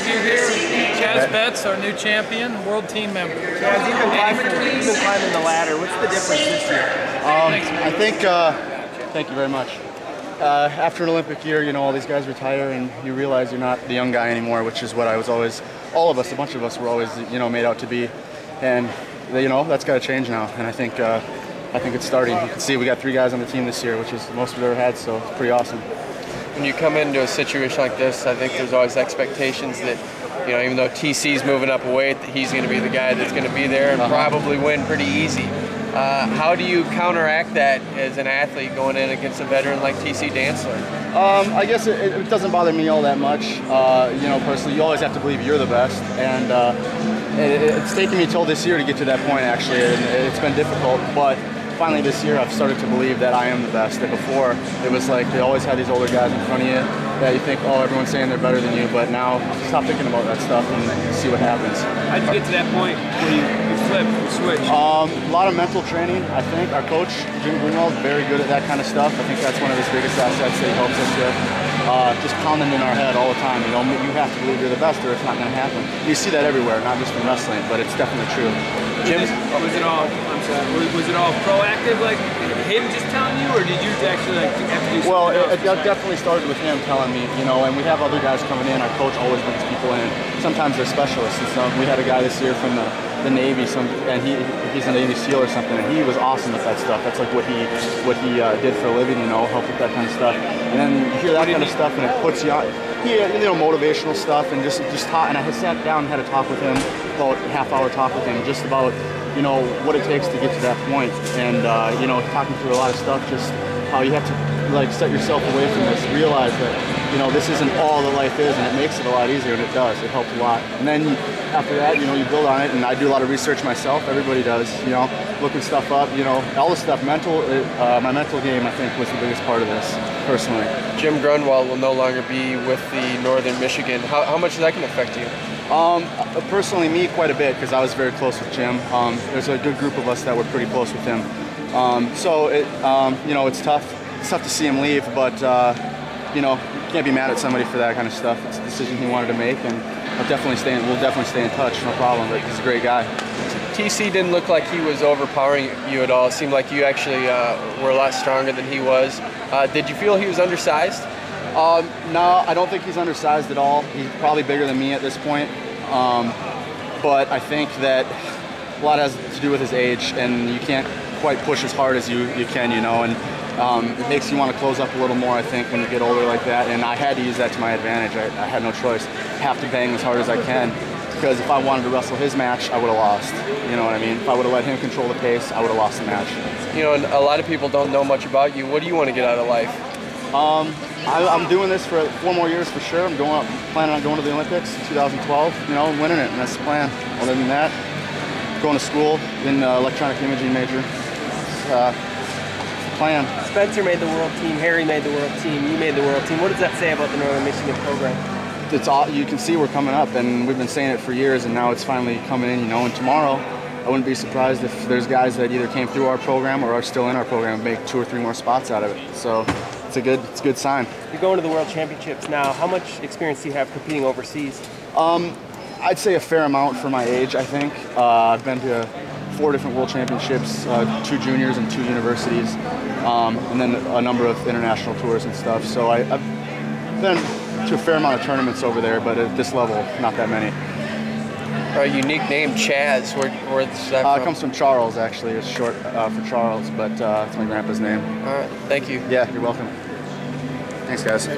interview here with Chaz Betts, our new champion, world team member. Chaz, you've been climbing the ladder. What's the difference this year? I think, thank you very much. After an Olympic year, you know, all these guys retire and you realize you're not the young guy anymore, which is what I was always, all of us, a bunch of us were always, you know, made out to be. And, you know, that's got to change now. And I think it's starting. You can see we got 3 guys on the team this year, which is the most we've ever had, so it's pretty awesome. When you come into a situation like this, I think there's always expectations that, you know, even though TC's moving up a weight, that he's going to be the guy that's going to be there and probably win pretty easy. How do you counteract that as an athlete going in against a veteran like TC Dantzler? I guess it doesn't bother me all that much. You know, personally, you always have to believe you're the best, and it's taken me till this year to get to that point, actually, and it's been difficult, but finally this year I've started to believe that I am the best. And before, it was like they always had these older guys in front of you that you think, oh, everyone's saying they're better than you, but now stop thinking about that stuff and see what happens. How'd you get to that point where you flipped, you switched? A lot of mental training, I think. Our coach, Jim Greenwald, is very good at that kind of stuff. I think that's one of his biggest assets that he helps us with. Just pounding in our head all the time. You know, you have to believe you're the best or it's not going to happen. You see that everywhere, not just in wrestling, but it's definitely true. Jim, was it all proactive, like him just telling you, or did you actually like have to do something? Well, it definitely started with him telling me, you know, and we have other guys coming in. Our coach always brings people in. Sometimes they're specialists. And so we had a guy this year from the Navy, and he's a Navy SEAL or something, and he was awesome at that stuff. That's like what he did for a living, you know, help with that kind of stuff. And then you hear that kind of stuff, and it puts you on. You know, motivational stuff, and just taught. And I sat down and had a talk with him, about a half-hour talk with him, just about, you know, what it takes to get to that point, and you know, talking through a lot of stuff, just how you have to like set yourself away from this, realize that, you know, this isn't all that life is, and it makes it a lot easier, and it does. It helps a lot. And then after that, you know, you build on it, and I do a lot of research myself. Everybody does, you know, looking stuff up, you know, all this stuff. My mental game, I think, was the biggest part of this, personally. Jim Grunwald will no longer be with the Northern Michigan. How much is that going to affect you? Personally, me, quite a bit, because I was very close with Jim. There's a good group of us that were pretty close with him. So you know, it's tough. It's tough to see him leave, but you know, you can't be mad at somebody for that kind of stuff. It's a decision he wanted to make, and we'll definitely stay in touch, no problem. But he's a great guy. TC didn't look like he was overpowering you at all. It seemed like you actually were a lot stronger than he was. Did you feel he was undersized? No, I don't think he's undersized at all. He's probably bigger than me at this point. But I think that a lot has to do with his age, and you can't quite push as hard as you can, you know, and it makes you want to close up a little more, I think, when you get older like that, and I had to use that to my advantage. I had no choice. I have to bang as hard as I can, because if I wanted to wrestle his match, I would have lost. You know what I mean? If I would have let him control the pace, I would have lost the match. You know, and a lot of people don't know much about you. What do you want to get out of life? I'm doing this for 4 more years for sure. I'm planning on going to the Olympics in 2012, you know, winning it, and that's the plan. Other than that, going to school in electronic imaging major. It's the plan. Spencer made the world team, Harry made the world team, you made the world team. What does that say about the Northern Michigan program? It's all, you can see we're coming up, and we've been saying it for years, and now it's finally coming in, you know, and tomorrow I wouldn't be surprised if there's guys that either came through our program or are still in our program and make 2 or 3 more spots out of it. So it's a good sign. You're going to the World Championships now. How much experience do you have competing overseas? I'd say a fair amount for my age, I think. I've been to 4 different World Championships, 2 juniors and 2 universities, and then a number of international tours and stuff. So I've been to a fair amount of tournaments over there, but at this level, not that many. A unique name, Chaz. Where's that from? It comes from Charles, actually. It's short for Charles, but it's my grandpa's name. All right, thank you. Yeah, you're welcome. Thanks, guys.